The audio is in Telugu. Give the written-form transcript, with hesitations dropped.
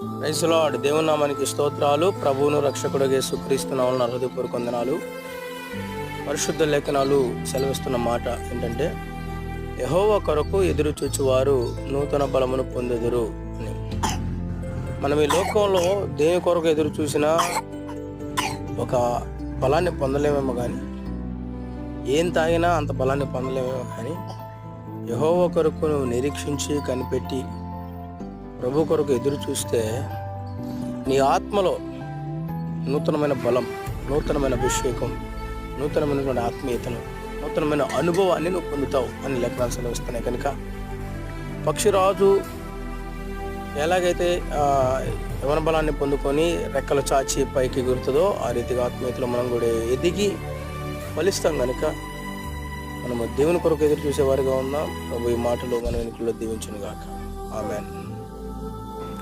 Praise lord. దేవుని నామానికి స్తోత్రాలు. ప్రభువును రక్షకుడుగా యేసుక్రీస్తు నామమున హృదయపూర్వక వందనాలు. పరిశుద్ధ లేఖనాలు సెలవిస్తున్న మాట ఏంటంటే, యెహోవా కొరకు ఎదురు చూచువారు నూతన బలమును పొందెదరు అని. మనం ఈ లోకంలో దేని కొరకు ఎదురు చూసినా ఒక బలాన్ని పొందలేమేమో కానీ, ఏం తాగినా అంత బలాన్ని పొందలేమేమో కానీ, యెహోవా కొరకు నువ్వు నిరీక్షించి కనిపెట్టి ప్రభు కొరకు ఎదురు చూస్తే నీ ఆత్మలో నూతనమైన బలం, నూతనమైన అభిషేకం, నూతనమైనటువంటి ఆత్మీయతను, నూతనమైన అనుభవాన్ని నువ్వు పొందుతావు అని లేఖనాలు సెలవిస్తున్నాయి. కనుక పక్షిరాజు ఎలాగైతే యవన బలాన్ని పొందుకొని రెక్కలు చాచి పైకి ఎగురుతుందో ఆ రీతిగా ఆత్మీయతలో మనం కూడా ఎదిగి ఫలిస్తాం. కనుక మనము దేవుని కొరకు ఎదురు చూసేవారిగా ఉందాం. ప్రభు ఈ మాటలు మన వెనుకల్లో దీవించును గాక. ఆమేన్.